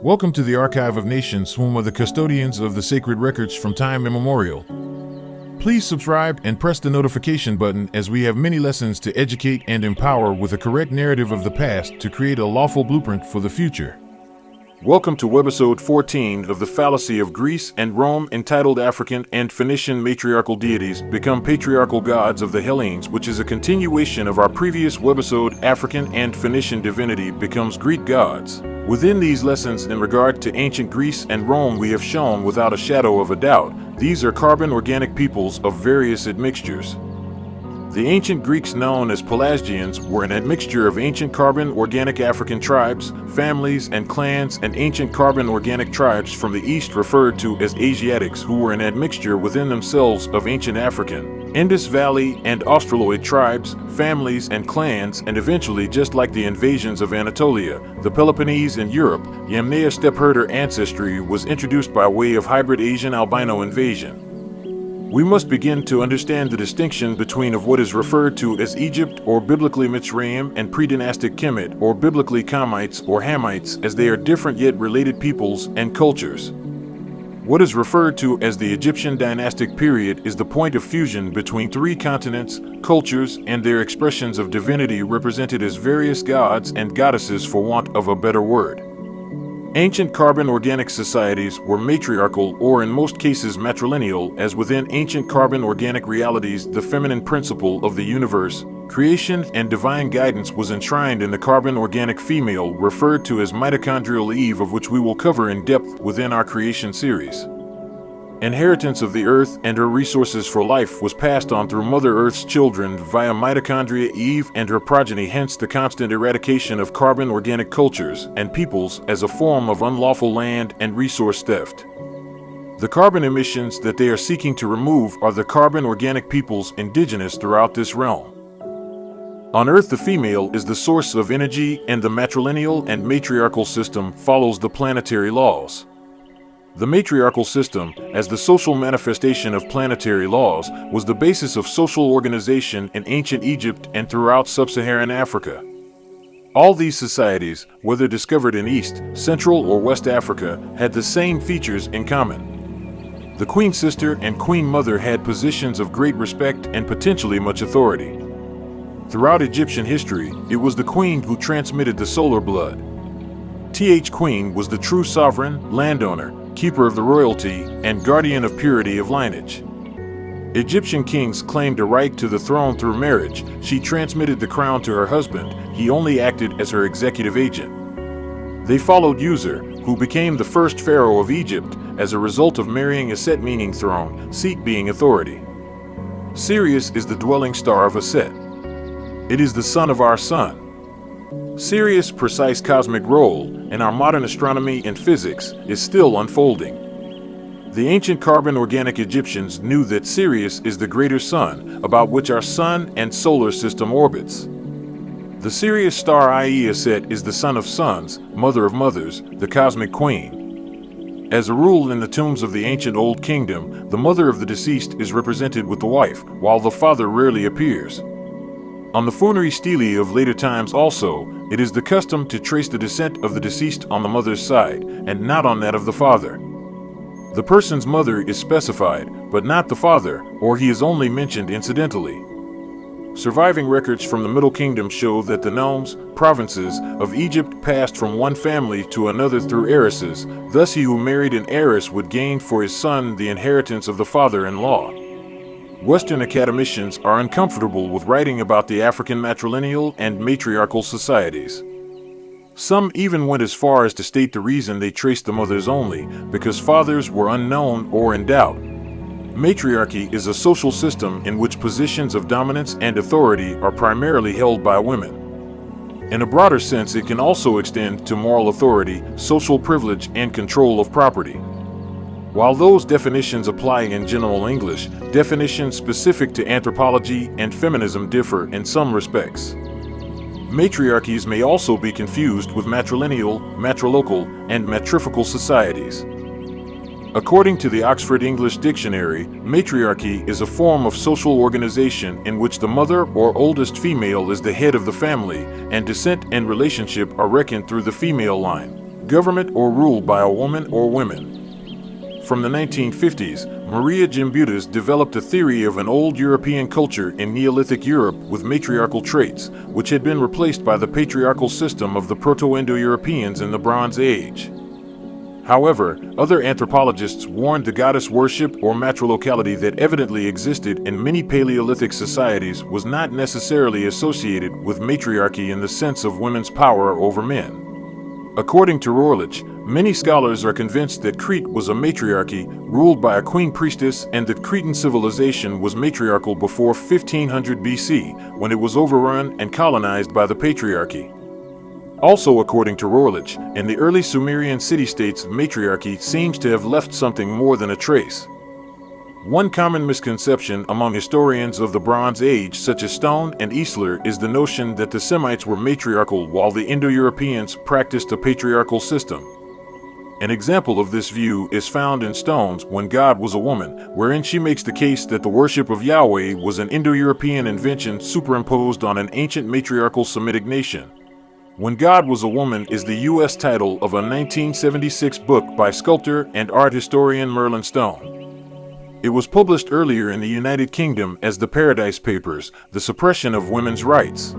Welcome to the Archive of Nations, whom are the custodians of the sacred records from time immemorial. Please subscribe and press the notification button, as we have many lessons to educate and empower with a correct narrative of the past to create a lawful blueprint for the future. Welcome to webisode 14 of the Fallacy of Greece and Rome, entitled African and Phoenician Matriarchal Deities Become Patriarchal Gods of the Hellenes, which is a continuation of our previous webisode, African and Phoenician Divinity Becomes Greek Gods. Within these lessons in regard to ancient Greece and Rome, we have shown without a shadow of a doubt, these are carbon organic peoples of various admixtures. The ancient Greeks, known as Pelasgians, were an admixture of ancient carbon organic African tribes, families, and clans, and ancient carbon organic tribes from the east referred to as Asiatics, who were an admixture within themselves of ancient African, Indus Valley, and Australoid tribes, families, and clans, and eventually, just like the invasions of Anatolia, the Peloponnese in Europe, Yamnaya stepherder ancestry was introduced by way of hybrid Asian albino invasion. We must begin to understand the distinction between of what is referred to as Egypt or biblically Mitzrayim and pre-dynastic Kemet or biblically Kamites or Hamites, as they are different yet related peoples and cultures. What is referred to as the Egyptian dynastic period is the point of fusion between three continents, cultures, and their expressions of divinity represented as various gods and goddesses, for want of a better word. Ancient carbon organic societies were matriarchal, or in most cases matrilineal, as within ancient carbon organic realities the feminine principle of the universe, creation, and divine guidance was enshrined in the carbon organic female, referred to as mitochondrial Eve, of which we will cover in depth within our creation series. Inheritance of the earth and her resources for life was passed on through Mother Earth's children via mitochondria Eve and her progeny, hence the constant eradication of carbon organic cultures and peoples as a form of unlawful land and resource theft. The carbon emissions that they are seeking to remove are the carbon organic peoples indigenous throughout this realm. On Earth, the female is the source of energy, and the matrilineal and matriarchal system follows the planetary laws. The matriarchal system, as the social manifestation of planetary laws, was the basis of social organization in ancient Egypt and throughout sub-Saharan Africa. All these societies, whether discovered in East, Central, or West Africa, had the same features in common. The Queen Sister and Queen Mother had positions of great respect and potentially much authority. Throughout Egyptian history, it was the Queen who transmitted the solar blood. Queen was the true sovereign, landowner, keeper of the royalty, and guardian of purity of lineage. Egyptian kings claimed a right to the throne through marriage. She transmitted the crown to her husband. He only acted as her executive agent. They followed User, who became the first pharaoh of Egypt as a result of marrying a Set, meaning throne, Set being authority. Sirius is the dwelling star of Set. It is the sun of our sun. Sirius' precise cosmic role in our modern astronomy and physics is still unfolding. The ancient carbon organic Egyptians knew that Sirius is the greater sun, about which our sun and solar system orbits. The Sirius star, i.e. Set, is the son of suns, mother of mothers, the cosmic queen. As a rule, in the tombs of the ancient Old Kingdom, the mother of the deceased is represented with the wife, while the father rarely appears. On the funerary stele of later times also, it is the custom to trace the descent of the deceased on the mother's side, and not on that of the father. The person's mother is specified, but not the father, or he is only mentioned incidentally. Surviving records from the Middle Kingdom show that the nomes, provinces, of Egypt passed from one family to another through heiresses, thus he who married an heiress would gain for his son the inheritance of the father-in-law. Western academicians are uncomfortable with writing about the African matrilineal and matriarchal societies. Some even went as far as to state the reason they traced the mothers only, because fathers were unknown or in doubt. Matriarchy is a social system in which positions of dominance and authority are primarily held by women. In a broader sense, it can also extend to moral authority, social privilege, and control of property. While those definitions apply in general English, definitions specific to anthropology and feminism differ in some respects. Matriarchies may also be confused with matrilineal, matrilocal, and matrifocal societies. According to the Oxford English Dictionary, matriarchy is a form of social organization in which the mother or oldest female is the head of the family, and descent and relationship are reckoned through the female line. government or ruled by a woman or women. From the 1950s, Maria Gimbutas developed a theory of an old European culture in Neolithic Europe with matriarchal traits, which had been replaced by the patriarchal system of the Proto-Indo-Europeans in the Bronze Age. However, other anthropologists warned the goddess worship or matrilocality that evidently existed in many Paleolithic societies was not necessarily associated with matriarchy in the sense of women's power over men. According to Rohrlich, many scholars are convinced that Crete was a matriarchy ruled by a queen priestess and that Cretan civilization was matriarchal before 1500 BC, when it was overrun and colonized by the patriarchy. Also, according to Rohrlich, in the early Sumerian city-states, matriarchy seems to have left something more than a trace. One common misconception among historians of the Bronze Age, such as Stone and Eastler, is the notion that the Semites were matriarchal while the Indo-Europeans practiced a patriarchal system. An example of this view is found in Stone's When God Was a Woman, wherein she makes the case that the worship of Yahweh was an Indo-European invention superimposed on an ancient matriarchal Semitic nation. When God Was a Woman is the U.S. title of a 1976 book by sculptor and art historian Merlin Stone. It was published earlier in the United Kingdom as the Paradise Papers, The Suppression of Women's Rights.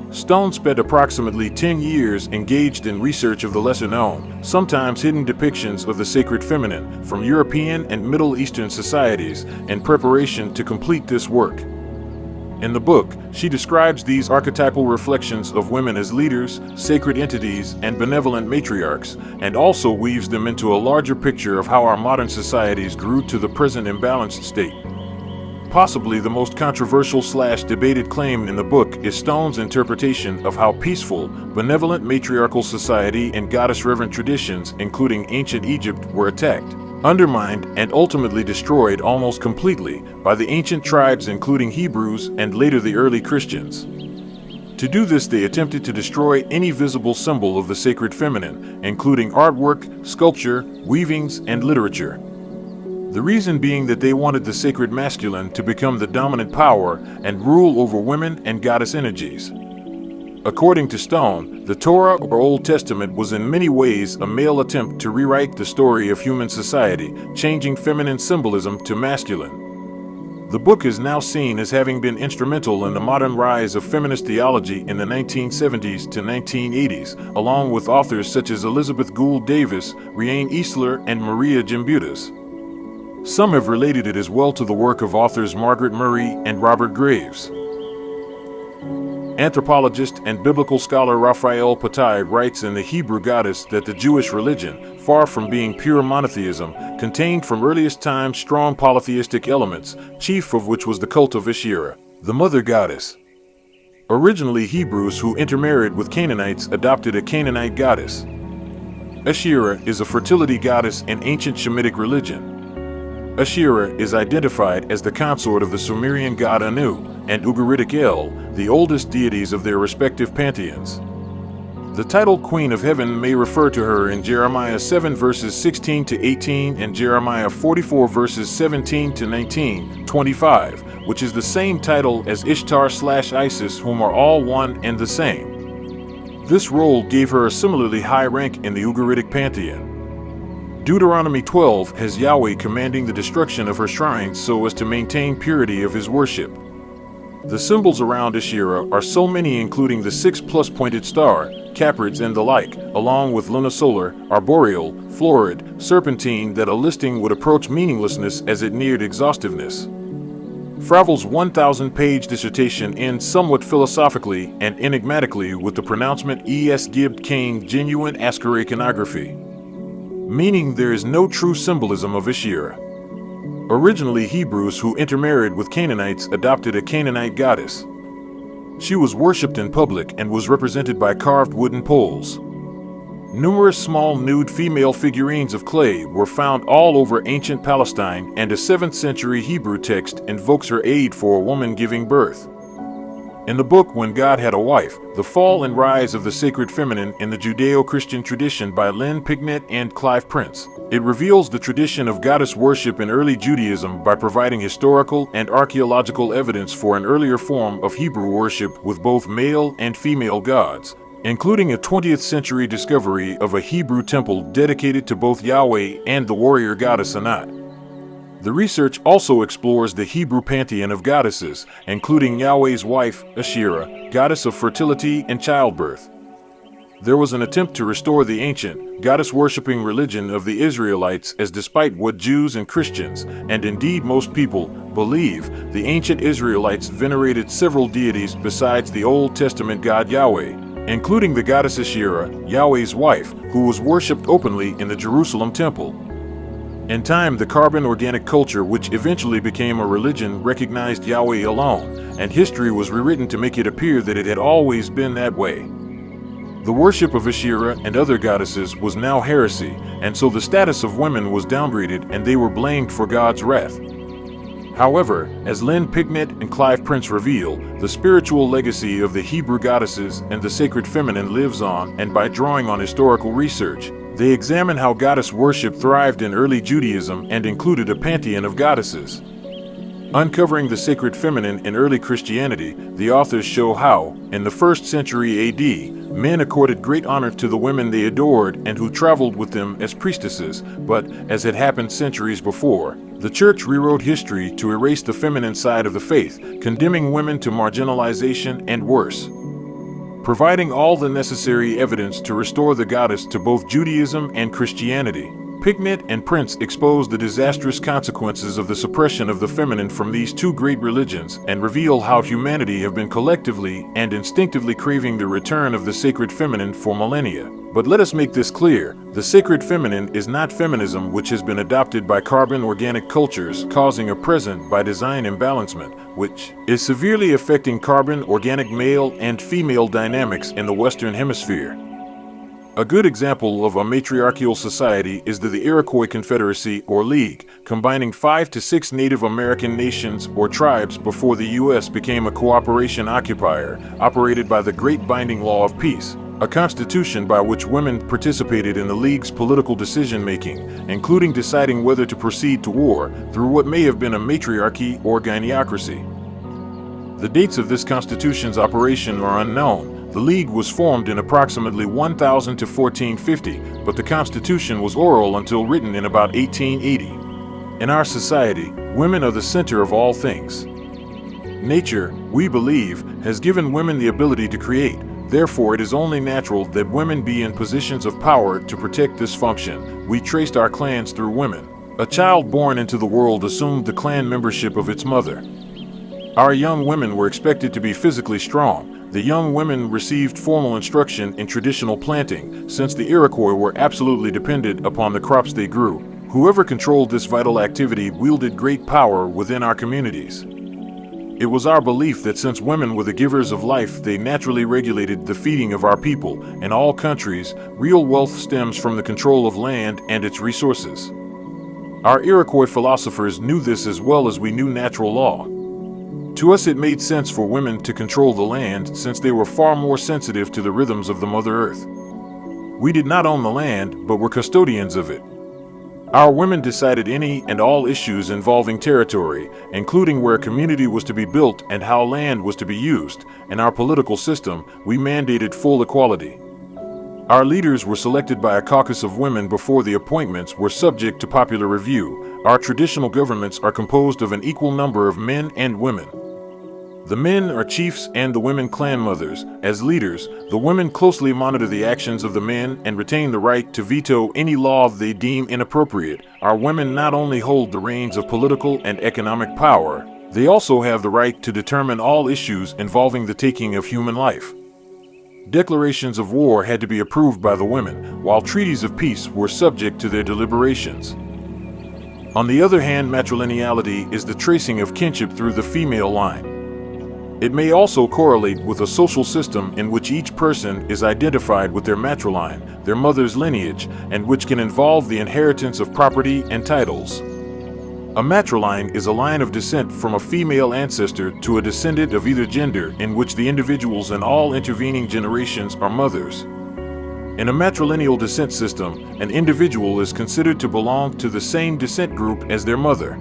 Stone spent approximately 10 years engaged in research of the lesser-known, sometimes hidden depictions of the sacred feminine from European and Middle Eastern societies in preparation to complete this work. In the book, she describes these archetypal reflections of women as leaders, sacred entities, and benevolent matriarchs, and also weaves them into a larger picture of how our modern societies grew to the present imbalanced state. Possibly the most controversial/debated claim in the book is Stone's interpretation of how peaceful, benevolent matriarchal society and goddess-reverent traditions, including ancient Egypt, were attacked, undermined, and ultimately destroyed almost completely by the ancient tribes including Hebrews and later the early Christians. To do this, they attempted to destroy any visible symbol of the sacred feminine, including artwork, sculpture, weavings, and literature. The reason being that they wanted the sacred masculine to become the dominant power and rule over women and goddess energies. According to Stone, the Torah or Old Testament was in many ways a male attempt to rewrite the story of human society, changing feminine symbolism to masculine. The book is now seen as having been instrumental in the modern rise of feminist theology in the 1970s to 1980s, along with authors such as Elizabeth Gould Davis, Riane Eastler, and Maria Gimbutas. Some have related it as well to the work of authors Margaret Murray and Robert Graves. Anthropologist and biblical scholar Raphael Patai writes in The Hebrew Goddess that the Jewish religion, far from being pure monotheism, contained from earliest times strong polytheistic elements, chief of which was the cult of Asherah, the mother goddess. Originally, Hebrews who intermarried with Canaanites adopted a Canaanite goddess. Asherah is a fertility goddess in ancient Shemitic religion. Asherah is identified as the consort of the Sumerian god Anu and Ugaritic El, the oldest deities of their respective pantheons. The title Queen of Heaven may refer to her in Jeremiah 7 verses 16 to 18 and Jeremiah 44 verses 17 to 19, 25, which is the same title as Ishtar/Isis, whom are all one and the same. This role gave her a similarly high rank in the Ugaritic pantheon. Deuteronomy 12 has Yahweh commanding the destruction of her shrines so as to maintain purity of his worship. The symbols around Asherah are so many, including the 6+ pointed star, caprids, and the like, along with lunisolar, arboreal, florid, serpentine, that a listing would approach meaninglessness as it neared exhaustiveness. Fravel's 1,000-page dissertation ends somewhat philosophically and enigmatically with the pronouncement Es gibt kein genuine Ascari iconography, meaning there is no true symbolism of Asherah. Originally, Hebrews who intermarried with Canaanites adopted a Canaanite goddess. She was worshipped in public and was represented by carved wooden poles. Numerous small nude female figurines of clay were found all over ancient Palestine, and a 7th century Hebrew text invokes her aid for a woman giving birth. In the book When God Had a Wife, The Fall and Rise of the Sacred Feminine in the Judeo-Christian Tradition by Lynn Pignett and Clive Prince, it reveals the tradition of goddess worship in early Judaism by providing historical and archaeological evidence for an earlier form of Hebrew worship with both male and female gods, including a 20th century discovery of a Hebrew temple dedicated to both Yahweh and the warrior goddess Anat. The research also explores the Hebrew pantheon of goddesses, including Yahweh's wife, Asherah, goddess of fertility and childbirth. There was an attempt to restore the ancient, goddess-worshipping religion of the Israelites, as despite what Jews and Christians, and indeed most people, believe, the ancient Israelites venerated several deities besides the Old Testament God Yahweh, including the goddess Asherah, Yahweh's wife, who was worshipped openly in the Jerusalem temple. In time, the carbon organic culture, which eventually became a religion, recognized Yahweh alone, and history was rewritten to make it appear that it had always been that way. The worship of Asherah and other goddesses was now heresy, and so the status of women was downgraded and they were blamed for God's wrath. However, as Lynn Picknett and Clive Prince reveal, the spiritual legacy of the Hebrew goddesses and the sacred feminine lives on, and by drawing on historical research, they examine how goddess worship thrived in early Judaism and included a pantheon of goddesses. Uncovering the sacred feminine in early Christianity, the authors show how, in the 1st century AD, men accorded great honor to the women they adored and who traveled with them as priestesses, but, as had happened centuries before, the Church rewrote history to erase the feminine side of the faith, condemning women to marginalization and worse. Providing all the necessary evidence to restore the goddess to both Judaism and Christianity, Picknett and Prince expose the disastrous consequences of the suppression of the feminine from these two great religions and reveal how humanity have been collectively and instinctively craving the return of the sacred feminine for millennia. But let us make this clear, the sacred feminine is not feminism, which has been adopted by carbon organic cultures, causing a present by design imbalancement, which is severely affecting carbon organic male and female dynamics in the Western Hemisphere. A good example of a matriarchal society is the Iroquois Confederacy or League, combining 5 to 6 Native American nations or tribes before the U.S. became a cooperation occupier, operated by the Great Binding Law of Peace, a constitution by which women participated in the League's political decision-making, including deciding whether to proceed to war through what may have been a matriarchy or gyneocracy. The dates of this constitution's operation are unknown. The League was formed in approximately 1000 to 1450, but the Constitution was oral until written in about 1880. In our society, women are the center of all things. Nature, we believe, has given women the ability to create. Therefore, it is only natural that women be in positions of power to protect this function. We traced our clans through women. A child born into the world assumed the clan membership of its mother. Our young women were expected to be physically strong. The young women received formal instruction in traditional planting, since the Iroquois were absolutely dependent upon the crops they grew. Whoever controlled this vital activity wielded great power within our communities. It was our belief that since women were the givers of life, they naturally regulated the feeding of our people. In all countries, real wealth stems from the control of land and its resources. Our Iroquois philosophers knew this as well as we knew natural law. To us, it made sense for women to control the land since they were far more sensitive to the rhythms of the Mother Earth. We did not own the land, but were custodians of it. Our women decided any and all issues involving territory, including where a community was to be built and how land was to be used. In our political system, we mandated full equality. Our leaders were selected by a caucus of women before the appointments were subject to popular review. Our traditional governments are composed of an equal number of men and women. The men are chiefs and the women clan mothers. As leaders, the women closely monitor the actions of the men and retain the right to veto any law they deem inappropriate. Our women not only hold the reins of political and economic power, they also have the right to determine all issues involving the taking of human life. Declarations of war had to be approved by the women, while treaties of peace were subject to their deliberations. On the other hand, matrilineality is the tracing of kinship through the female line. It may also correlate with a social system in which each person is identified with their matriline, their mother's lineage, and which can involve the inheritance of property and titles. A matriline is a line of descent from a female ancestor to a descendant of either gender in which the individuals in all intervening generations are mothers. In a matrilineal descent system, an individual is considered to belong to the same descent group as their mother.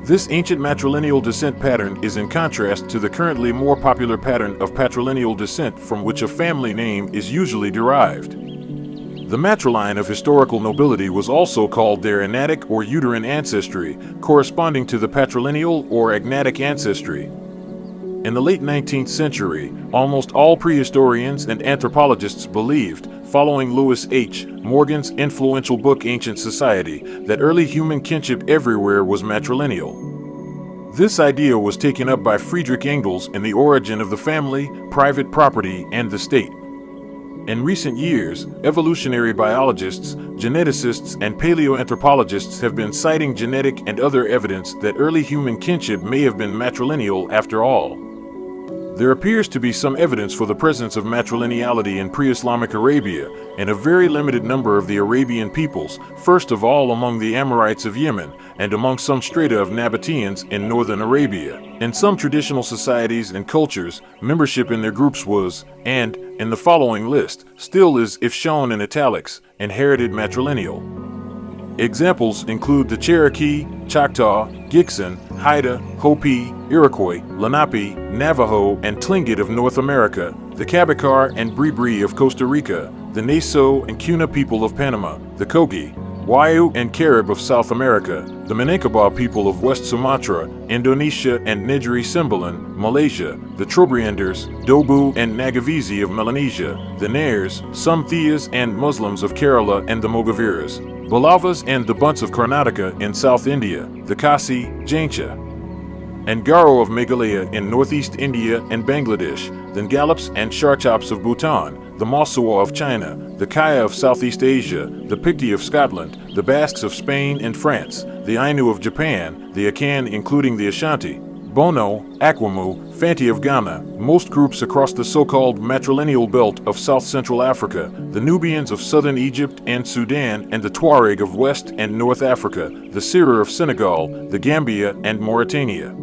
This ancient matrilineal descent pattern is in contrast to the currently more popular pattern of patrilineal descent, from which a family name is usually derived. The matriline of historical nobility was also called their agnatic or uterine ancestry, corresponding to the patrilineal or agnatic ancestry. In the late 19th century, almost all prehistorians and anthropologists believed, following Lewis H. Morgan's influential book Ancient Society, that early human kinship everywhere was matrilineal. This idea was taken up by Friedrich Engels in The Origin of the Family, Private Property, and the State. In recent years, evolutionary biologists, geneticists, and paleoanthropologists have been citing genetic and other evidence that early human kinship may have been matrilineal after all. There appears to be some evidence for the presence of matrilineality in pre-Islamic Arabia, and a very limited number of the Arabian peoples, first of all among the Amorites of Yemen, and among some strata of Nabateans in northern Arabia. In some traditional societies and cultures, membership in their groups was, and, in the following list, still is, if shown in italics, inherited matrilineal. Examples include the Cherokee, Choctaw, Gixan, Haida, Hopi, Iroquois, Lenape, Navajo, and Tlingit of North America, the Cabicare and Bribri of Costa Rica, the Naso and Cuna people of Panama, the Kogi, Wayu and Carib of South America, the Minangkabau people of West Sumatra, Indonesia and Negri Sembilan, Malaysia, the Trobrianders, Dobu and Nagavisi of Melanesia, the Nairs, some Thiyas and Muslims of Kerala and the Mogaviras, Balavas and the Bunts of Karnataka in South India, the Khasi, Jaintia, and Garo of Meghalaya in northeast India and Bangladesh, the Ngalips and Sharchaps of Bhutan, the Mosuo of China, the Kaya of Southeast Asia, the Picti of Scotland, the Basques of Spain and France, the Ainu of Japan, the Akan including the Ashanti, Bono, Akwamu, Fanti of Ghana, most groups across the so-called matrilineal belt of south-central Africa, the Nubians of southern Egypt and Sudan, and the Tuareg of West and North Africa, the Serer of Senegal, the Gambia, and Mauritania.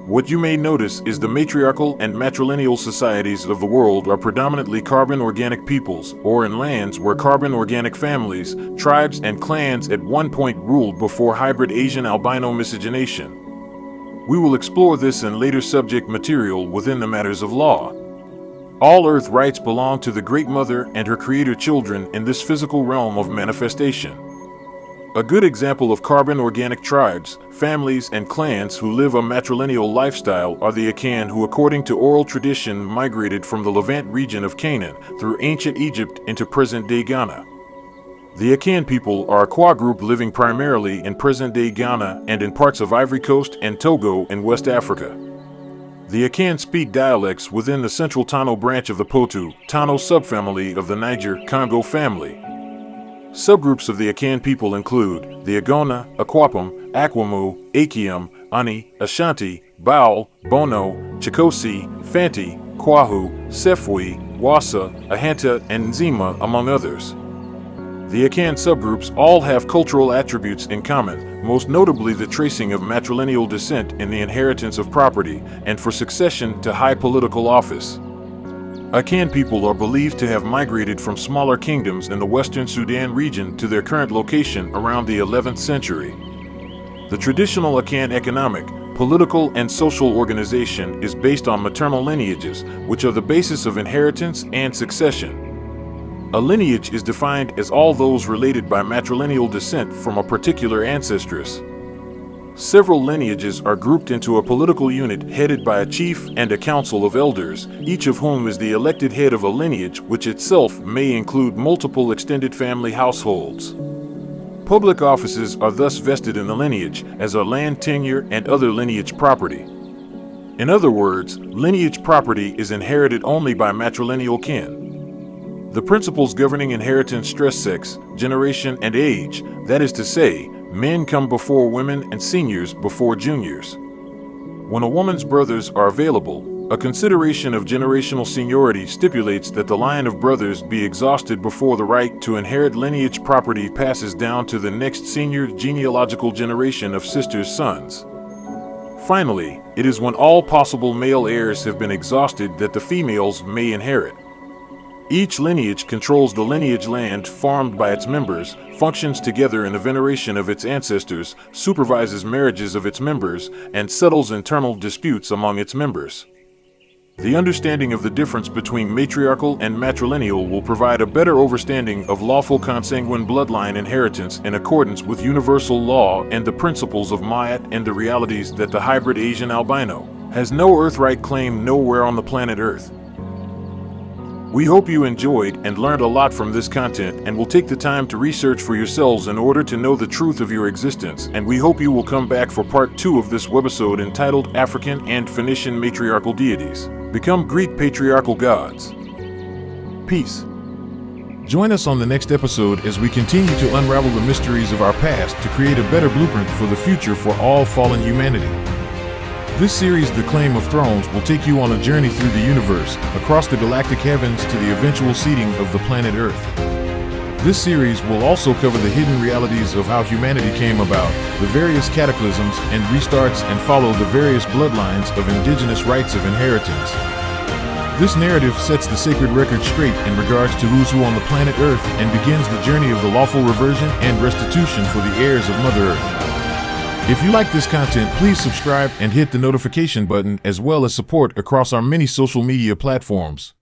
What you may notice is the matriarchal and matrilineal societies of the world are predominantly carbon organic peoples, or in lands where carbon organic families, tribes, and clans at one point ruled before hybrid Asian albino miscegenation. We will explore this in later subject material within the matters of law. All earth rights belong to the Great Mother and her creator children in this physical realm of manifestation. A good example of carbon organic tribes, families, and clans who live a matrilineal lifestyle are the Akan, who according to oral tradition migrated from the Levant region of Canaan through ancient Egypt into present-day Ghana. The Akan people are a Kwa group living primarily in present-day Ghana and in parts of Ivory Coast and Togo in West Africa. The Akan speak dialects within the central Tano branch of the Potu-Tano subfamily of the Niger-Congo family. Subgroups of the Akan people include the Agona, Akwapum, Akwamu, Akium, Ani, Ashanti, Baal, Bono, Chikosi, Fanti, Kwahu, Sefwi, Wassa, Ahanta, and Nzima, among others. The Akan subgroups all have cultural attributes in common, most notably the tracing of matrilineal descent in the inheritance of property and for succession to high political office. Akan people are believed to have migrated from smaller kingdoms in the western Sudan region to their current location around the 11th century. The traditional Akan economic, political, and social organization is based on maternal lineages, which are the basis of inheritance and succession. A lineage is defined as all those related by matrilineal descent from a particular ancestress. Several lineages are grouped into a political unit headed by a chief and a council of elders, each of whom is the elected head of a lineage, which itself may include multiple extended family households. Public offices are thus vested in the lineage, as are land tenure and other lineage property. In other words, lineage property is inherited only by matrilineal kin. The principles governing inheritance stress sex, generation, and age, that is to say, men come before women and seniors before juniors. When a woman's brothers are available, a consideration of generational seniority stipulates that the line of brothers be exhausted before the right to inherit lineage property passes down to the next senior genealogical generation of sisters' sons. Finally, it is when all possible male heirs have been exhausted that the females may inherit. Each lineage controls the lineage land farmed by its members, functions together in the veneration of its ancestors, supervises marriages of its members, and settles internal disputes among its members. The understanding of the difference between matriarchal and matrilineal will provide a better understanding of lawful consanguine bloodline inheritance in accordance with universal law and the principles of Mayat and the realities that the hybrid Asian albino has no earthright claim nowhere on the planet Earth. We hope you enjoyed and learned a lot from this content and will take the time to research for yourselves in order to know the truth of your existence, and we hope you will come back for part 2 of this webisode entitled African and Phoenician Matriarchal Deities Become Greek Patriarchal Gods. Peace. Join us on the next episode as we continue to unravel the mysteries of our past to create a better blueprint for the future for all fallen humanity. This series, The Claim of Thrones, will take you on a journey through the universe, across the galactic heavens to the eventual seeding of the planet Earth. This series will also cover the hidden realities of how humanity came about, the various cataclysms and restarts, and follow the various bloodlines of indigenous rights of inheritance. This narrative sets the sacred record straight in regards to who's who on the planet Earth and begins the journey of the lawful reversion and restitution for the heirs of Mother Earth. If you like this content, please subscribe and hit the notification button, as well as support across our many social media platforms.